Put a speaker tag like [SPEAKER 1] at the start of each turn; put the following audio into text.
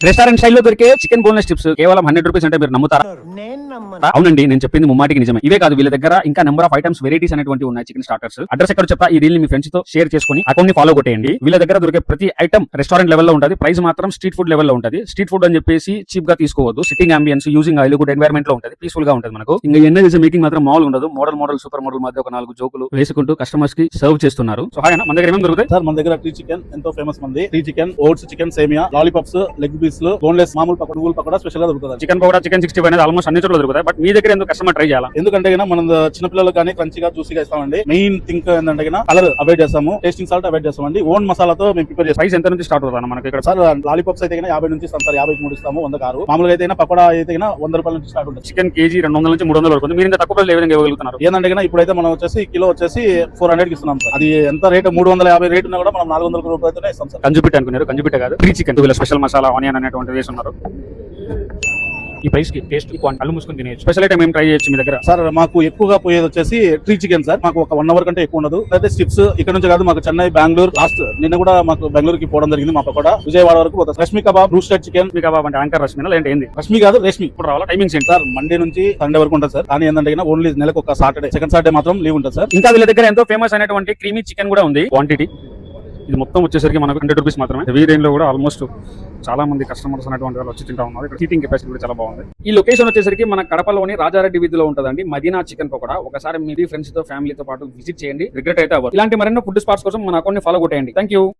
[SPEAKER 1] Restaurant స్టైల్లో దొరికే chicken boneless strips కేవలం 100 రూపీస్ అంటే మీరు నమ్ముతారా? అవునండి, నేను చెప్పింది ముమ్మాటికి నిజమే. ఇవే కాదు, వీళ్ళ దగ్గర ఇంకా నెంబర్ ఆఫ్ ఐటమ్స్ వెరైటీస్ అనేటువంటి ఉన్నాయి. చికెన్ స్టార్టర్స్ అడ్రస్ ఎక్కడ చెప్తా, ఈ రీల్ ని మీ ఫ్రెండ్స్ తో షేర్ చేసుకుని అకౌంట్ ని ఫాలో కొట్టేయండి. వీళ్ళ దగ్గర దొరికే ప్రతి ఐటమ్ రెస్టారెంట్ లెవెల్లో ఉంటుంది, ప్రైస్ మాత్రం స్ట్రీట్ ఫుడ్ లెవెల్లో ఉంటుంది. స్ట్రీట్ ఫుడ్ అని చెప్పేసి చీప్ గా తీసుకోవద్దు. Sitting ambience, using oil good environment లో ఉంటుంది, పీస్ఫుల్ గా ఉంటుంది. మనకు ఇంకా ఎన్న చేసే మేకింగ్ మాత్రం మామూలు ఉండదు. మోడల్ సూపర్ మోడల్ మధ్య ఒక 4 జోకులు వేసుకుంటూ కస్టమర్స్ కి సర్వ్ చేస్తున్నారు. సో హాయ్, మన దగ్గర ఏమేమి దొరుకుతాయి
[SPEAKER 2] సార్? మన దగ్గర టీ చికెన్ ఎంతో ఫేమస్ మంది. టీ చికెన్, ఓట్స్ చికెన్, సేమియా, లాలీపాప్స్, లెగ్ పీస్, బోన్లెస్, మామూలు పకోడా పకోడా స్పెషల్ గా దొరుకుతుంది.
[SPEAKER 1] చికెన్ పకోడా, చికెన్ 65 అనేది ఆల్మోస్ట్ అన్ని చోట్ల దొరుకుతాయి. బట్ మీ దగ్గర ఎందుకు కస్టమర్ ట్రై చేయాలి?
[SPEAKER 2] ఎందుకంటే మనం చిన్నపిల్లలకు కానీ క్రంచిగా జ్యూసీగా ఇస్తామండి. మెయిన్ థింక్ ఏంటంటే కలర్ అవాయిడ్ చేస్తాము, టేస్టింగ్ సాల్ట్ అవాయిడ్ చేస్తామండి. ఓన్ మసాలాతో మేము ప్రిపేర్ చేస్తాం.
[SPEAKER 1] ప్రైస్ ఎంత నుంచి స్టార్ట్ అవుతుంది మనకి ఇక్కడ?
[SPEAKER 2] సార్ లాలీపాప్స్ అయితే 50 నుంచి ఇస్తాం సార్, 53 ఇస్తాము, 100 కారు. మామూలుగా అయితే పకోడా అయితే 100 రూపాయల నుంచి స్టార్ట్ ఉంటుంది.
[SPEAKER 1] చికెన్ కేజీ 200 నుంచి 300 వరకు. మీరు ఇంత తక్కువ ప్రైస్ ఏ విధంగా ఇవ్వగలుగుతున్నారు?
[SPEAKER 2] ఏంటంటే ఇప్పుడైతే మనం వచ్చేసి కిలో వచ్చేసి 400 కి ఇస్తున్నాం సార్. అది ఎంత రేటు 350 రేట్ ఉన్నా కూడా మనం 400 రూపాయలతోనే ఇస్తాం సార్.
[SPEAKER 1] కంజుపిట్ అనుకున్నారు, కంజుపిట్ కాదు, త్రీ చికెన్. వీళ్ళ స్పెషల్ మసాలా, ఆనియన్ అనేటువంటి వేస్తున్నారు. ఈ ప్రైస్ కి టేస్ట్ కళ్ళు మూసుకొని తినేయచ్చు. స్పెషల్ ఐటమ్ ఏం ట్రై చేయొచ్చు మీ దగ్గర?
[SPEAKER 2] సార్ మాకు ఎక్కువగా పోయేది వచ్చేసి టీ చికెన్ సార్. మాకు ఒక 1 అవర్ కంటే ఎక్కువ ఉండదు. అయితే స్టిప్స్ ఇక్కడ నుంచి కాదు, మాకు చెన్నై, బెంగళూరు, లాస్ట్ నిన్న కూడా మాకు బెంగళూరుకి పోవడం జరిగింది. మా పకోడా విజయవాడ వరకు పోతుంది. Rashmi kebab, roasted chicken.
[SPEAKER 1] మీ కబాబ్ అంటే యాంకర్ రష్మి లేదంటే ఏంది?
[SPEAKER 2] రష్మి కాదు, రేష్మి.
[SPEAKER 1] ఇప్పుడు రావాలా? టైమింగ్స్ ఏంటి
[SPEAKER 2] సార్? మండే నుంచి సండే వరకు ఉంటుంది సార్. కానీ ఏంటంటే ఓన్లీ నెలకు ఒక సాటర్డే, సెకండ్ సాటర్డే మాత్రం లీవ్ ఉంటుంది సార్.
[SPEAKER 1] ఇంకా వీళ్ళ దగ్గర ఎంతో ఫేమస్ అయినటువంటి క్రీమీ చికెన్ కూడా ఉంది. క్వాంటిటీ ఇది మొత్తం వచ్చేసరికి మనకు 100 రూపీస్ మాత్రమే. ఈ రేంజ్ లో కూడా ఆల్మోస్ట్ చాలా మంది కస్టమర్స్ అనేటువంటి వాళ్ళు వచ్చి తింటా ఉన్నారు. ఇక్కడ సీటింగ్ కెపాసిటీ కూడా చాలా బాగుంది. ఈ లొకేషన్ వచ్చేసరికి మన కడపలోని రాజారెడ్డి వీధిలో ఉంటుందండి, మదీనా చికెన్ పకోడా. ఒకసారి మీ ఫ్రెండ్స్ తో ఫ్యామిలీతో పాటు విజిట్ చేయండి, రిగ్రెట్ అయితే అవ్వదు. ఇలాంటి మరెన్నో ఫుడ్ స్పాట్స్ కోసం మన అకౌంట్ ని ఫాలో కొట్టేయండి. Thank you.